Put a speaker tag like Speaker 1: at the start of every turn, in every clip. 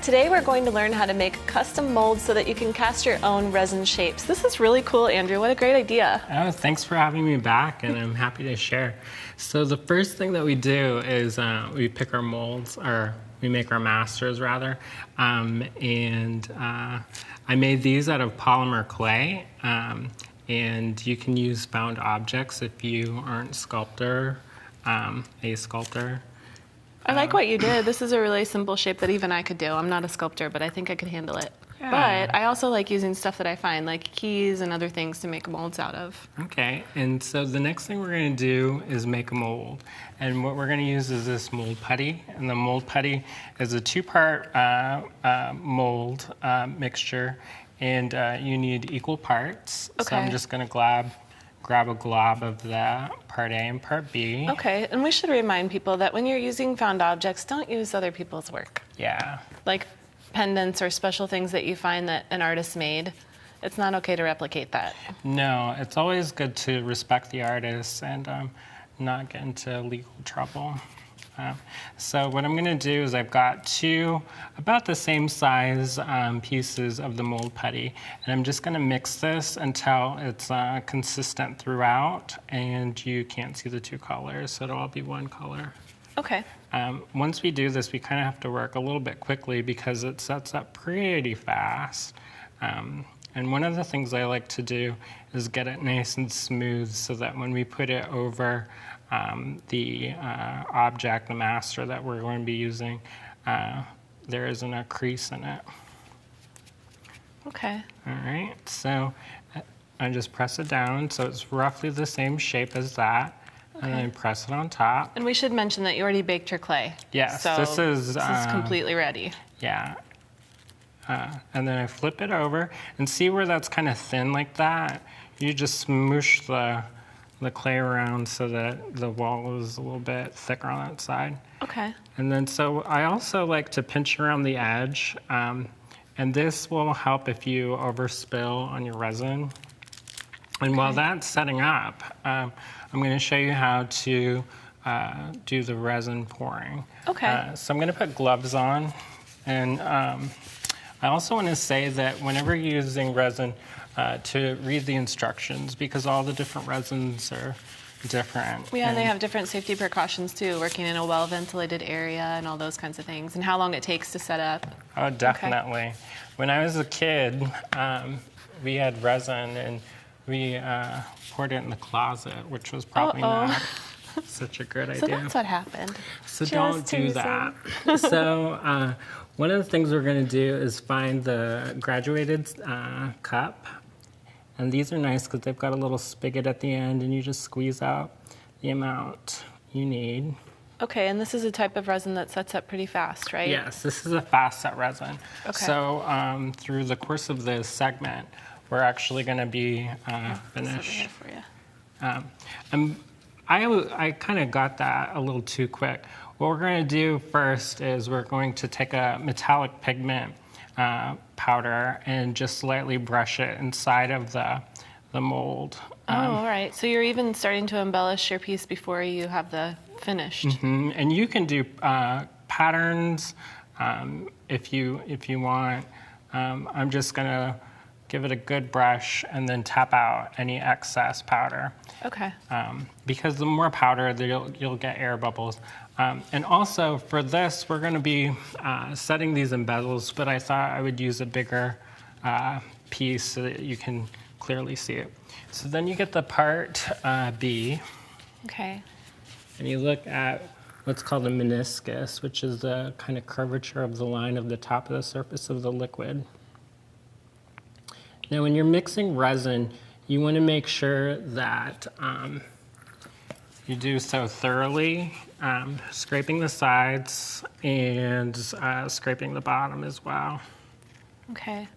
Speaker 1: Today we're going to learn how to make custom molds so that you can cast your own resin shapes. This is really cool, Andrew. What a great idea.
Speaker 2: Oh, thanks for having me back, and I'm happy to share. So the first thing that we do is we pick our molds, or we make our masters rather, and I made these out of polymer clay, and you can use found objects if you aren't a sculptor.
Speaker 1: I like what you did. This is a really simple shape that even I could do. I'm not a sculptor, but I think I could handle it.
Speaker 2: Yeah.
Speaker 1: But I also like using stuff that I find, like keys and other things to make molds out of. Okay,
Speaker 2: and so the next thing we're going to do is make a mold. And what we're going to use is this mold putty. And the mold putty is a two-part mold mixture, and you need equal parts.
Speaker 1: Okay.
Speaker 2: So I'm just going to grab a glob of the part A and part B.
Speaker 1: Okay, and we should remind people that when you're using found objects, don't use other people's work.
Speaker 2: Yeah.
Speaker 1: Like pendants or special things that you find that an artist made. It's not okay to replicate that.
Speaker 2: No, it's always good to respect the artist and not get into legal trouble. So what I'm going to do is I've got two about the same size pieces of the mold putty, and I'm just going to mix this until it's consistent throughout and you can't see the two colors, so it'll all be one color.
Speaker 1: Okay.
Speaker 2: Once we do this, we kind of have to work a little bit quickly because it sets up pretty fast. And one of the things I like to do is get it nice and smooth so that when we put it over the object, the master that we're going to be using, there isn't a crease in it.
Speaker 1: Okay.
Speaker 2: All right, so I just press it down so it's roughly the same shape as that. Okay. And then press it on top.
Speaker 1: And we should mention that you already baked your clay.
Speaker 2: Yes,
Speaker 1: so
Speaker 2: this is
Speaker 1: completely ready.
Speaker 2: Yeah. And then I flip it over, and see where that's kind of thin like that? You just smoosh the clay around so that the wall is a little bit thicker on that side.
Speaker 1: Okay.
Speaker 2: And then so I also like to pinch around the edge, and this will help if you overspill on your resin. And while that's setting up, I'm going to show you how to do the resin pouring.
Speaker 1: Okay.
Speaker 2: So I'm going to put gloves on, and I also want to say that whenever you're using resin, to read the instructions, because all the different resins are different.
Speaker 1: Yeah, and they have different safety precautions too, working in a well-ventilated area and all those kinds of things, and how long it takes to set up.
Speaker 2: Oh, definitely. Okay. When I was a kid, we had resin, and we poured it in the closet, which was probably not such a good idea.
Speaker 1: So that's what happened.
Speaker 2: So don't do that. So one of the things we're going to do is find the graduated cup. And these are nice because they've got a little spigot at the end, and you just squeeze out the amount you need.
Speaker 1: Okay, and this is a type of resin that sets up pretty fast, right?
Speaker 2: Yes, this is a fast set resin.
Speaker 1: Okay.
Speaker 2: So through the course of this segment, we're actually going to be finished.
Speaker 1: For you.
Speaker 2: I kind of got that a little too quick. What we're going to do first is we're going to take a metallic pigment powder and just slightly brush it inside of the mold.
Speaker 1: All right. So you're even starting to embellish your piece before you have the finished.
Speaker 2: Mm-hmm. And you can do patterns if you want. I'm just going to give it a good brush and then tap out any excess powder.
Speaker 1: Okay.
Speaker 2: Because the more powder, you'll get air bubbles. And also for this, we're going to be setting these in bezels, but I thought I would use a bigger piece so that you can clearly see it. So then you get the part B.
Speaker 1: Okay.
Speaker 2: And you look at what's called a meniscus, which is the kind of curvature of the line of the top of the surface of the liquid. Now, when you're mixing resin, you want to make sure that you do so thoroughly, scraping the sides and scraping the bottom as well.
Speaker 1: Okay.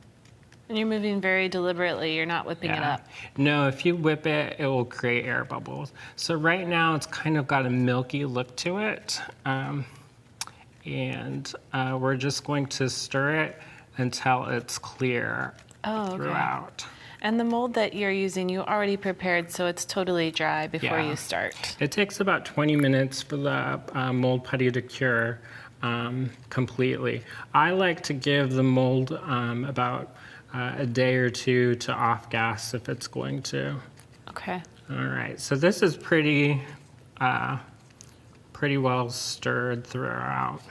Speaker 1: And you're moving very deliberately. You're not whipping it up.
Speaker 2: No, if you whip it, it will create air bubbles. So right now, it's kind of got a milky look to it. And we're just going to stir it until it's clear throughout.
Speaker 1: And the mold that you're using, you already prepared, so it's totally dry before you start.
Speaker 2: It takes about 20 minutes for the mold putty to cure. completely. I like to give the mold about a day or two to off gas if it's going to.
Speaker 1: Okay.
Speaker 2: All right, so this is pretty well stirred throughout.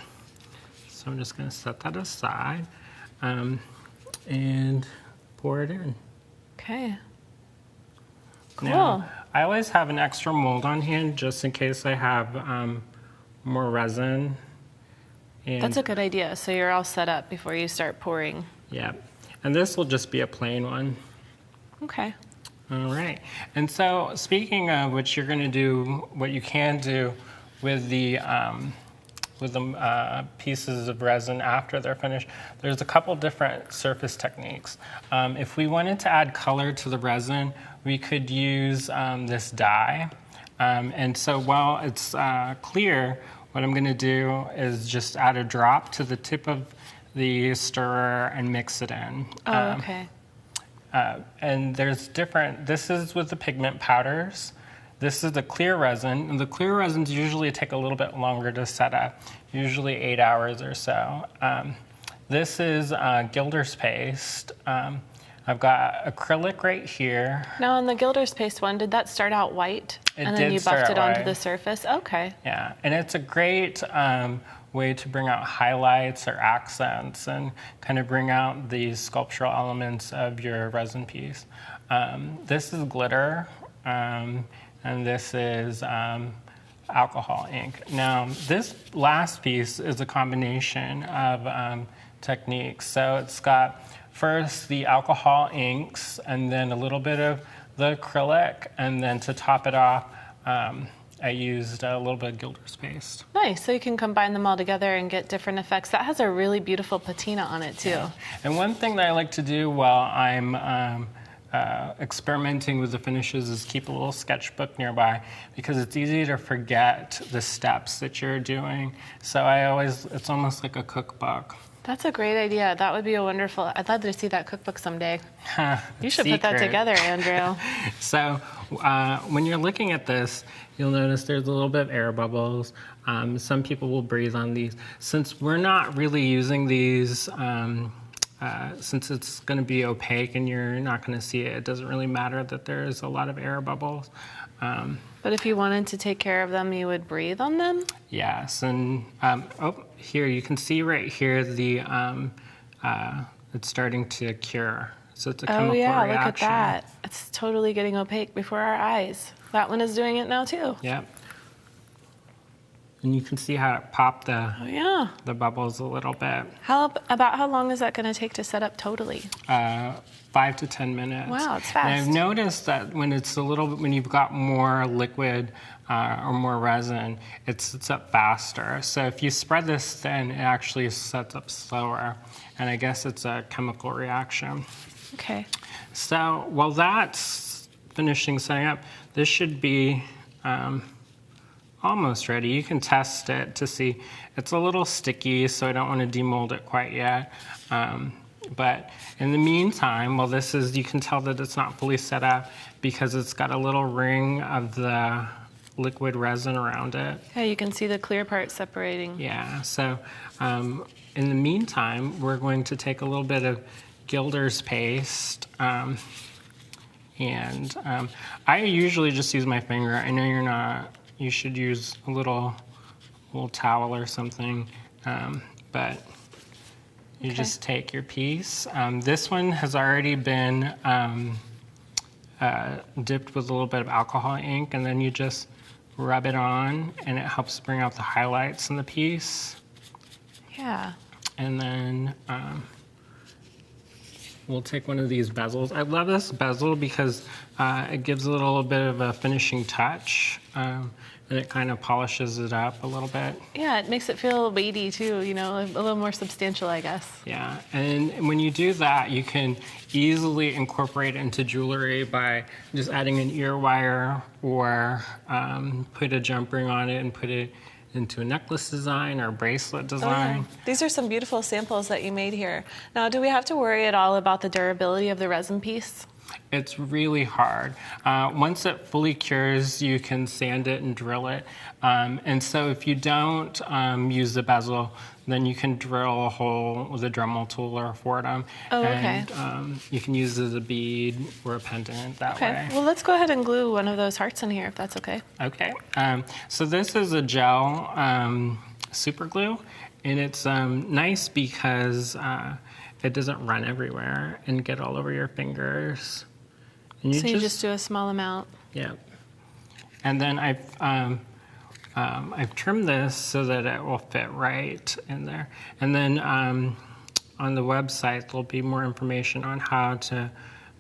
Speaker 2: So I'm just going to set that aside and pour it in.
Speaker 1: Okay. Cool.
Speaker 2: Now, I always have an extra mold on hand just in case I have more resin. And
Speaker 1: That's a good idea. So you're all set up before you start pouring.
Speaker 2: yeah, and this will just be a plain one.
Speaker 1: Okay.
Speaker 2: All right, and so speaking of what you're going to do, what you can do with the pieces of resin after they're finished, there's a couple different surface techniques. If we wanted to add color to the resin, we could use this dye. And so while it's clear, what I'm going to do is just add a drop to the tip of the stirrer and mix it in.
Speaker 1: Oh, okay.
Speaker 2: And there's different, this is with the pigment powders. This is the clear resin, and the clear resins usually take a little bit longer to set up, usually 8 hours or so. This is Gilder's paste. I've got acrylic right here.
Speaker 1: Now, on the Gilder's paste one, did that start out white? And then you buffed it onto the surface? Okay.
Speaker 2: Yeah, and it's a great way to bring out highlights or accents and kind of bring out the sculptural elements of your resin piece. This is glitter, and this is alcohol ink. Now, this last piece is a combination of techniques. So it's got first the alcohol inks, and then a little bit of the acrylic, and then to top it off, I used a little bit of Gilder's paste.
Speaker 1: Nice, so you can combine them all together and get different effects. That has a really beautiful patina on it too.
Speaker 2: Yeah. And one thing that I like to do while I'm experimenting with the finishes is keep a little sketchbook nearby, because it's easy to forget the steps that you're doing. So it's almost like a cookbook.
Speaker 1: That's a great idea. That would be a wonderful, I'd love to see that cookbook someday. You should
Speaker 2: Secret.
Speaker 1: put that together, Andrew.
Speaker 2: So when you're looking at this, you'll notice there's a little bit of air bubbles. Some people will breathe on these. Since we're not really using these, since it's going to be opaque and you're not going to see it, it doesn't really matter that there's a lot of air bubbles.
Speaker 1: But if you wanted to take care of them, you would breathe on them?
Speaker 2: Yes, and here you can see right here the it's starting to cure. So it's a chemical reaction.
Speaker 1: Oh yeah, look at that. It's totally getting opaque before our eyes. That one is doing it now too.
Speaker 2: Yep. And you can see how it popped the bubbles a little bit.
Speaker 1: About how long is that going to take to set up totally?
Speaker 2: 5 to 10 minutes.
Speaker 1: Wow, it's fast.
Speaker 2: And I've noticed that when you've got more liquid or more resin, it sets up faster. So if you spread this thin, it actually sets up slower. And I guess it's a chemical reaction.
Speaker 1: Okay.
Speaker 2: So while that's finishing setting up, this should be almost ready. You can test it to see. It's a little sticky, so I don't want to demold it quite yet. But in the meantime, well, you can tell that it's not fully set up because it's got a little ring of the liquid resin around it.
Speaker 1: Yeah, you can see the clear part separating.
Speaker 2: Yeah, so in the meantime, we're going to take a little bit of Gilder's paste. And I usually just use my finger. I know you're not. You should use a little towel or something, but you just take your piece. This one has already been dipped with a little bit of alcohol ink, and then you just rub it on, and it helps bring out the highlights in the piece.
Speaker 1: Yeah.
Speaker 2: And then we'll take one of these bezels. I love this bezel because it gives a little bit of a finishing touch. And it kind of polishes it up a little bit.
Speaker 1: Yeah, it makes it feel weighty too, you know, a little more substantial, I guess.
Speaker 2: Yeah, and when you do that, you can easily incorporate it into jewelry by just adding an ear wire or put a jump ring on it and put it into a necklace design or bracelet design.
Speaker 1: Oh, yeah. These are some beautiful samples that you made here. Now, do we have to worry at all about the durability of the resin piece?
Speaker 2: It's really hard. Once it fully cures, you can sand it and drill it. And so if you don't use the bezel, then you can drill a hole with a Dremel tool or a Fordham.
Speaker 1: Oh, okay.
Speaker 2: And you can use it as a bead or a pendant that
Speaker 1: Okay.
Speaker 2: way.
Speaker 1: Well, let's go ahead and glue one of those hearts in here, if that's okay.
Speaker 2: Okay. So this is a gel super glue, and it's nice because it doesn't run everywhere and get all over your fingers. And
Speaker 1: So you just do a small amount.
Speaker 2: Yeah. And then I've trimmed this so that it will fit right in there. And then on the website, there'll be more information on how to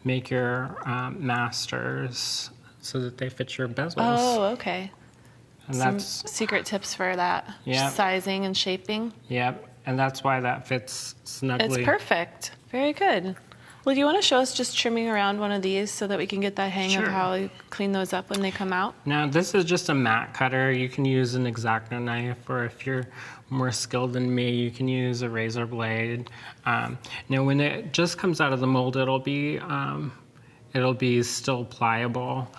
Speaker 2: make your masters so that they fit your bezels.
Speaker 1: Oh, okay.
Speaker 2: And
Speaker 1: Some secret tips for that.
Speaker 2: Yeah.
Speaker 1: Sizing and shaping.
Speaker 2: Yep. And that's why that fits snugly.
Speaker 1: It's perfect. Very good. Well, do you want to show us just trimming around one of these so that we can get that hang
Speaker 2: Sure.
Speaker 1: of how you clean those up when they come out?
Speaker 2: Now, this is just a mat cutter. You can use an X-Acto knife, or if you're more skilled than me, you can use a razor blade. Now, when it just comes out of the mold, it'll be still pliable.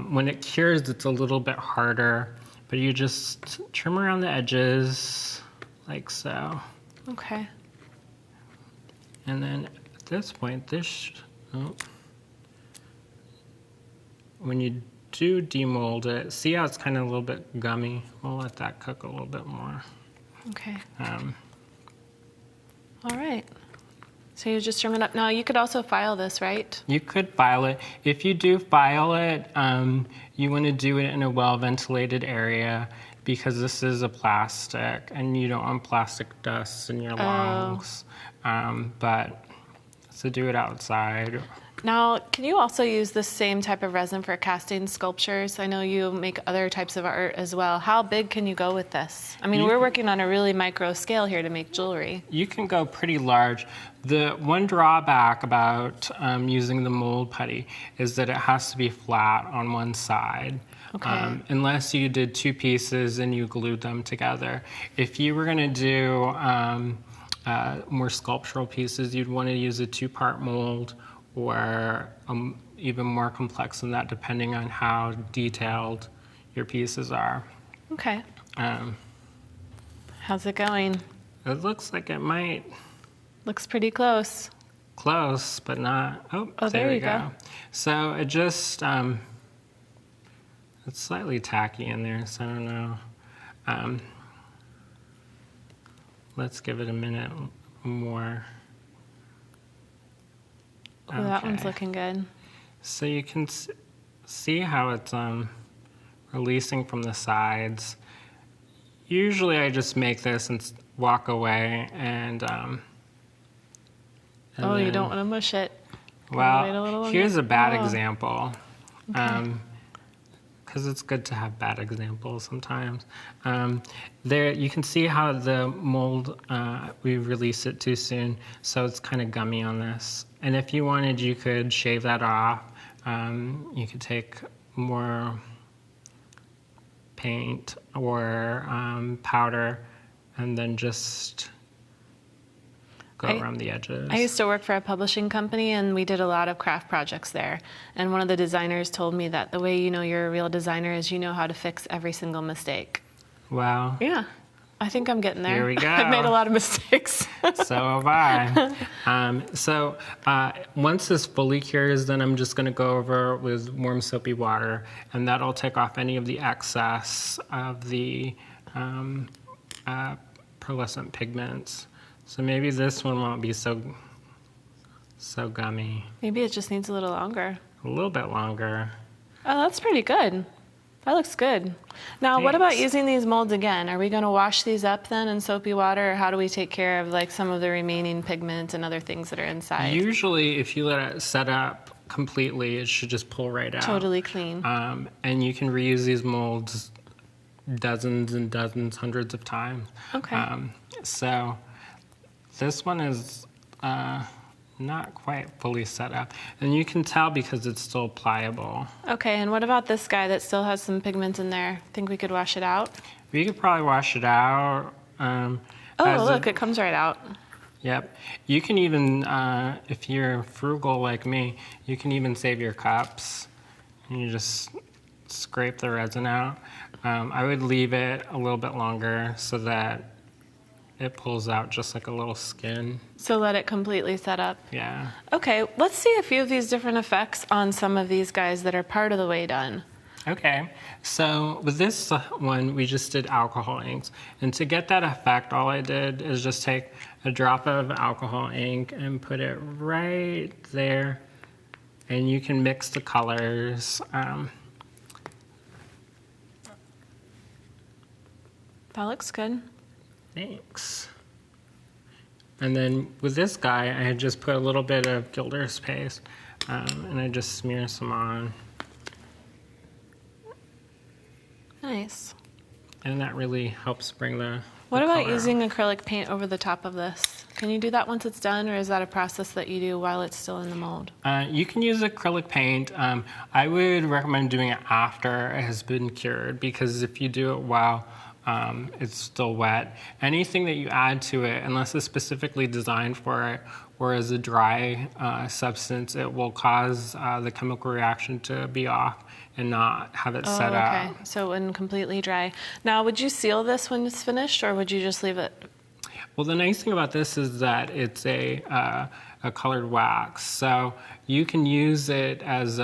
Speaker 2: When it cures, it's a little bit harder, but you just trim around the edges like so.
Speaker 1: Okay.
Speaker 2: And then at this point, when you do demold it, see how it's kind of a little bit gummy? We'll let that cook a little bit more.
Speaker 1: Okay. All right. So you just trim it up. Now, you could also file this, right?
Speaker 2: You could file it. If you do file it, you want to do it in a well-ventilated area because this is a plastic and you don't want plastic dust in your lungs. But so do it outside.
Speaker 1: Now, can you also use the same type of resin for casting sculptures? I know you make other types of art as well. How big can you go with this? I mean, we're working on a really micro scale here to make jewelry.
Speaker 2: You can go pretty large. The one drawback about using the mold putty is that it has to be flat on one side.
Speaker 1: Okay.
Speaker 2: Unless you did two pieces and you glued them together. If you were going to do more sculptural pieces, you'd want to use a two-part mold, or even more complex than that, depending on how detailed your pieces are.
Speaker 1: Okay. How's it going?
Speaker 2: It looks like it might.
Speaker 1: Looks pretty close.
Speaker 2: Close, but not. Oh,
Speaker 1: there you go.
Speaker 2: So it just, it's slightly tacky in there, so I don't know. Let's give it a minute more.
Speaker 1: Oh, that one's looking good.
Speaker 2: So you can see how it's releasing from the sides. Usually I just make this and walk away and
Speaker 1: oh, you don't want to mush it.
Speaker 2: Well, here's a bad example. Because it's good to have bad examples sometimes. There, you can see how the mold, we released it too soon, so it's kind of gummy on this. And if you wanted, you could shave that off. You could take more paint or powder and then just go around the edges.
Speaker 1: I used to work for a publishing company, and we did a lot of craft projects there. And one of the designers told me that the way you know you're a real designer is you know how to fix every single mistake.
Speaker 2: Wow.
Speaker 1: Yeah, I think I'm getting there.
Speaker 2: Here we go.
Speaker 1: I've made a lot of mistakes.
Speaker 2: So have I. Once this fully cures, then I'm just going to go over with warm soapy water, and that'll take off any of the excess of the pearlescent pigments. So maybe this one won't be so gummy.
Speaker 1: Maybe it just needs a little longer.
Speaker 2: A little bit longer.
Speaker 1: Oh, that's pretty good. That looks good. Now, what about using these molds again? Are we going to wash these up then in soapy water, or how do we take care of like some of the remaining pigment and other things that are inside?
Speaker 2: Usually, if you let it set up completely, it should just pull right out.
Speaker 1: Totally clean.
Speaker 2: And you can reuse these molds dozens and dozens, hundreds of times.
Speaker 1: Okay.
Speaker 2: So this one is not quite fully set up. And you can tell because it's still pliable.
Speaker 1: Okay, and what about this guy that still has some pigment in there? Think we could wash it out?
Speaker 2: We could probably wash it out.
Speaker 1: Oh, look, it comes right out.
Speaker 2: Yep. You can even, if you're frugal like me, you can even save your cups. And you just scrape the resin out. I would leave it a little bit longer so that it pulls out just like a little skin.
Speaker 1: So let it completely set up.
Speaker 2: Yeah.
Speaker 1: Okay, let's see a few of these different effects on some of these guys that are part of the way done.
Speaker 2: Okay, so with this one, we just did alcohol inks. And to get that effect, all I did is just take a drop of alcohol ink and put it right there. And you can mix the colors.
Speaker 1: That looks good.
Speaker 2: Thanks. And then with this guy, I had just put a little bit of Gilder's paste, and I just smear some on.
Speaker 1: Nice.
Speaker 2: And that really helps bring the
Speaker 1: What about
Speaker 2: color
Speaker 1: using
Speaker 2: out.
Speaker 1: acrylic paint over the top of this? Can you do that once it's done, or is that a process that you do while it's still in the mold?
Speaker 2: You can use acrylic paint. I would recommend doing it after it has been cured, because if you do it while it's still wet, anything that you add to it, unless it's specifically designed for it, or as a dry substance, it will cause the chemical reaction to be off and not have it set
Speaker 1: Okay,
Speaker 2: up.
Speaker 1: so it wouldn't completely dry. Now, would you seal this when it's finished, or would you just leave it?
Speaker 2: Well, the nice thing about this is that it's a colored wax, so you can use it as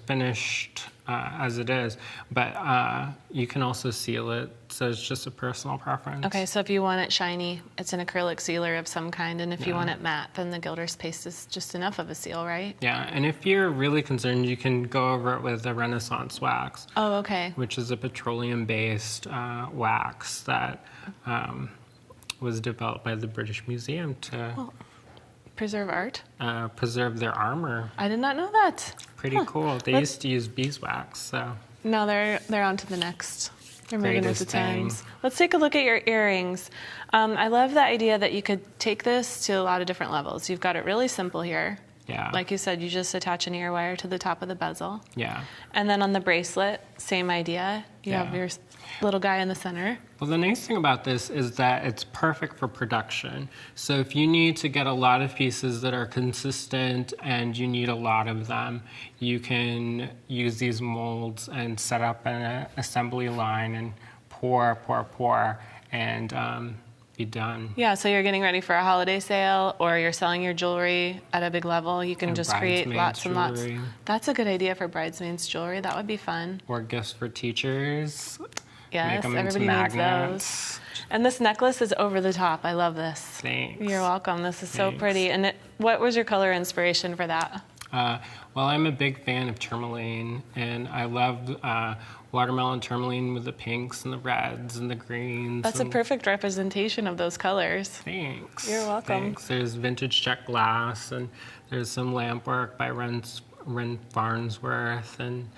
Speaker 2: finished as it is, but you can also seal it, so it's just a personal preference.
Speaker 1: Okay, so if you want it shiny, it's an acrylic sealer of some kind, and if you want it matte, then the Gilder's paste is just enough of a seal, right?
Speaker 2: Yeah, and if you're really concerned, you can go over it with a Renaissance wax.
Speaker 1: Oh, okay.
Speaker 2: Which is a petroleum-based wax that was developed by the British Museum to
Speaker 1: Preserve art?
Speaker 2: preserve their armor.
Speaker 1: I did not know that.
Speaker 2: Pretty cool. They used to use beeswax, so.
Speaker 1: No, they're on to the next. They're moving with the
Speaker 2: Greatest thing.
Speaker 1: times. Let's take a look at your earrings. I love the idea that you could take this to a lot of different levels. You've got it really simple here.
Speaker 2: Yeah.
Speaker 1: Like you said, you just attach an ear wire to the top of the bezel.
Speaker 2: Yeah.
Speaker 1: And then on the bracelet, same idea. You have
Speaker 2: Yeah.
Speaker 1: your little guy in the center.
Speaker 2: Well, the nice thing about this is that it's perfect for production. So if you need to get a lot of pieces that are consistent and you need a lot of them, you can use these molds and set up an assembly line and pour, and be done.
Speaker 1: Yeah, so you're getting ready for a holiday sale, or you're selling your jewelry at a big level. You can
Speaker 2: And
Speaker 1: just create
Speaker 2: bridesmaids
Speaker 1: lots and lots.
Speaker 2: jewelry.
Speaker 1: That's a good idea for bridesmaids jewelry. That would be fun.
Speaker 2: Or gifts for teachers.
Speaker 1: Yes,
Speaker 2: Make them into
Speaker 1: everybody needs
Speaker 2: magnets.
Speaker 1: those. And this necklace is over the top. I love this.
Speaker 2: Thanks.
Speaker 1: You're welcome. This is so
Speaker 2: Thanks.
Speaker 1: pretty. And what was your color inspiration for that?
Speaker 2: Well, I'm a big fan of tourmaline, and I love watermelon tourmaline with the pinks and the reds and the greens.
Speaker 1: That's a
Speaker 2: and
Speaker 1: perfect representation of those colors.
Speaker 2: Thanks.
Speaker 1: You're welcome.
Speaker 2: Thanks. There's vintage check glass, and there's some lamp work by Ren Farnsworth, and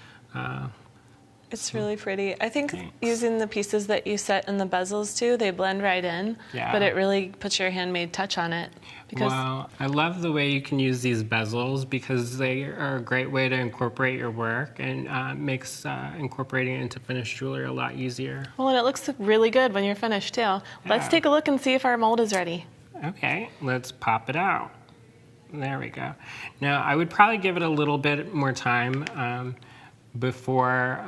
Speaker 1: It's really pretty. I think
Speaker 2: Thanks.
Speaker 1: using the pieces that you set in the bezels too, they blend right in,
Speaker 2: Yeah.
Speaker 1: but it really puts your handmade touch on it. Because
Speaker 2: well, I love the way you can use these bezels because they are a great way to incorporate your work, and makes incorporating it into finished jewelry a lot easier.
Speaker 1: well, and it looks really good when you're finished too. Let's
Speaker 2: Yeah.
Speaker 1: take a look and see if our mold is ready.
Speaker 2: Okay, let's pop it out. There we go. Now, I would probably give it a little bit more time before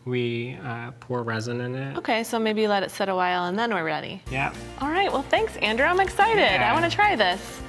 Speaker 2: we pour resin in it.
Speaker 1: Okay, so maybe let it sit a while and then we're ready.
Speaker 2: Yeah.
Speaker 1: All right, well, thanks, Andrew. I'm excited.
Speaker 2: Yeah.
Speaker 1: I want to try this.